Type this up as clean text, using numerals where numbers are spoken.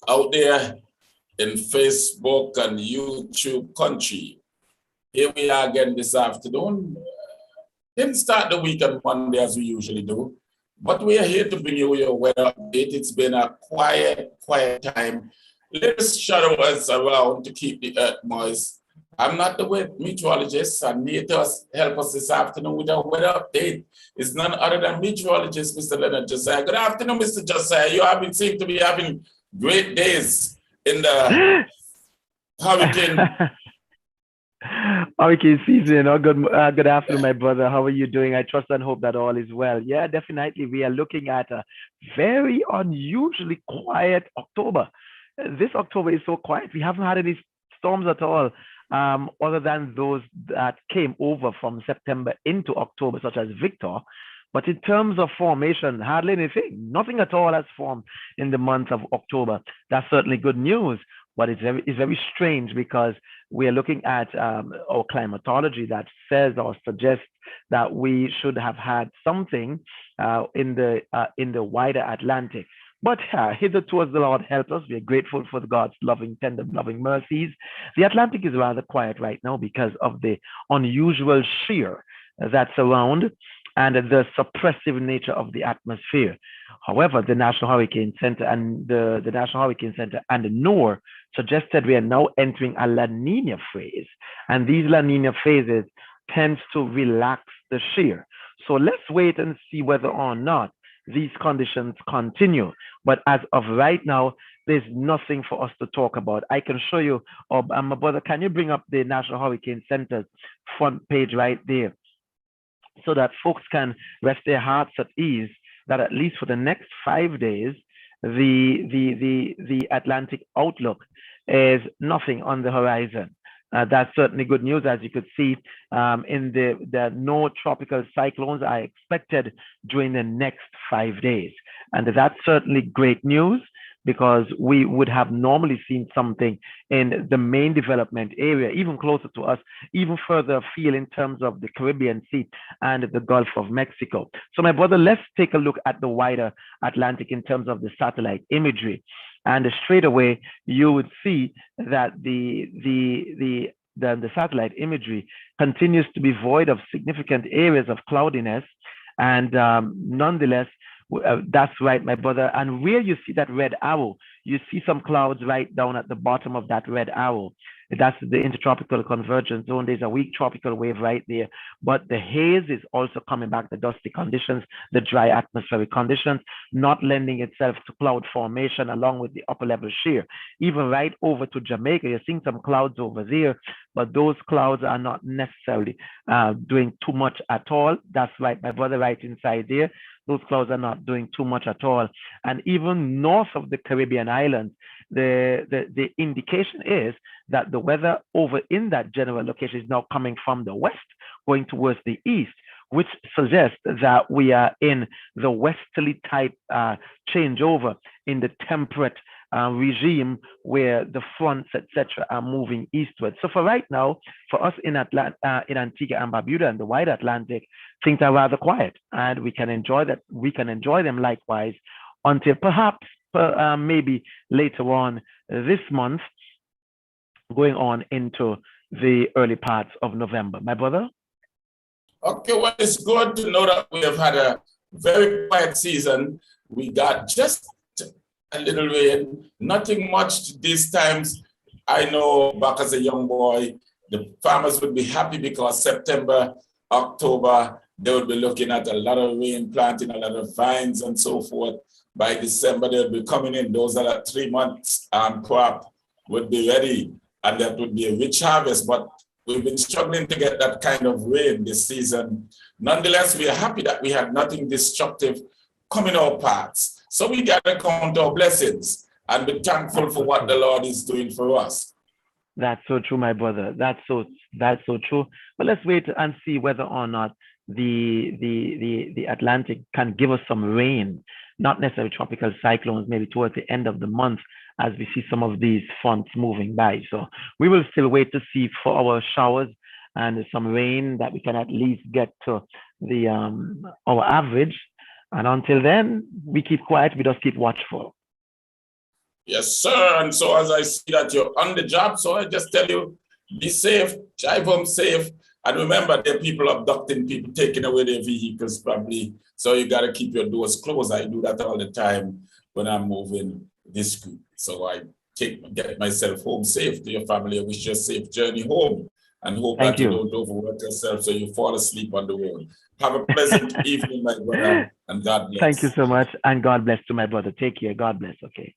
out there in Facebook and YouTube country. Here we are again this afternoon. Didn't start the week on Monday as we usually do, but we are here to bring you your weather update. It's been a quiet time. Little showers around to keep the earth moist. I'm not the meteorologist, and here to help us this afternoon with our weather update is none other than meteorologist Mr. Lenard Josiah. Good afternoon, Mr. Josiah. You seem to be having great days in the hurricane season. Good afternoon, my brother. How are you doing? I trust and hope that all is well. Yeah, definitely. We are looking at a very unusually quiet October. This October is so quiet. We haven't had any storms at all, other than those that came over from September into October, such as Victor. But in terms of formation, hardly anything. Nothing at all has formed in the month of October. That's certainly good news, but it's very strange because we are looking at our climatology that says or suggests that we should have had something in the wider Atlantic. But hitherto, as the Lord help us, we are grateful for God's tender, loving mercies. The Atlantic is rather quiet right now because of the unusual shear that's around and the suppressive nature of the atmosphere. However, the National Hurricane Center and the NOAA suggested we are now entering a La Nina phase, and these La Nina phases tends to relax the shear. So let's wait and see whether or not these conditions continue. But as of right now, there's nothing for us to talk about. I can show you, my brother, can you bring up the National Hurricane Center's front page right there, so that folks can rest their hearts at ease that at least for the next 5 days, the Atlantic outlook is nothing on the horizon. That's certainly good news. As you could see, in no tropical cyclones are expected during the next 5 days. And that's certainly great news, because we would have normally seen something in the main development area, even closer to us, even further afield in terms of the Caribbean Sea and the Gulf of Mexico. So my brother, let's take a look at the wider Atlantic in terms of the satellite imagery. And straight away, you would see that the satellite imagery continues to be void of significant areas of cloudiness. And nonetheless, that's right, my brother. And where you see that red arrow, you see some clouds right down at the bottom of that red arrow. That's the intertropical convergence zone. There's a weak tropical wave right there. But the haze is also coming back, the dusty conditions, the dry atmospheric conditions, not lending itself to cloud formation along with the upper level shear. Even right over to Jamaica, you're seeing some clouds over there, but those clouds are not necessarily doing too much at all. That's right, my brother, right inside there. Those clouds are not doing too much at all. And even north of the Caribbean islands, the indication is that the weather over in that general location is now coming from the west, going towards the east, which suggests that we are in the westerly type changeover in the temperate regime, where the fronts, etc., are moving eastward. So for right now, for us in Antigua and Barbuda and the wide Atlantic, things are rather quiet, and we can enjoy that. We can enjoy them likewise until perhaps maybe later on this month, going on into the early parts of November. My brother? Okay, well, it's good to know that we have had a very quiet season. We got just a little rain, nothing much these times. I know back as a young boy, the farmers would be happy because September, October, they would be looking at a lot of rain, planting a lot of vines and so forth. By December, they'll be coming in. Those are the 3 months crop would be ready, and that would be a rich harvest. But we've been struggling to get that kind of rain this season. Nonetheless, we are happy that we had nothing destructive coming our paths. So we got to count our blessings and be thankful for what the Lord is doing for us. That's so true, my brother. That's so true. But let's wait and see whether or not the Atlantic can give us some rain, not necessarily tropical cyclones, maybe towards the end of the month, as we see some of these fronts moving by. So we will still wait to see for our showers and some rain that we can at least get to the our average. And until then, we keep quiet, we just keep watchful. Yes, sir. And so as I see that you're on the job, so I just tell you, be safe, drive home safe. And remember, there are people abducting people, taking away their vehicles probably. So you got to keep your doors closed. I do that all the time when I'm moving this group. So I get myself home safe. To your family, I wish you a safe journey home. And hope Thank that you you. don't overwork yourself so you fall asleep on the road. Have a pleasant evening, my brother, and God bless. Thank you so much. And God bless to my brother. Take care. God bless. Okay.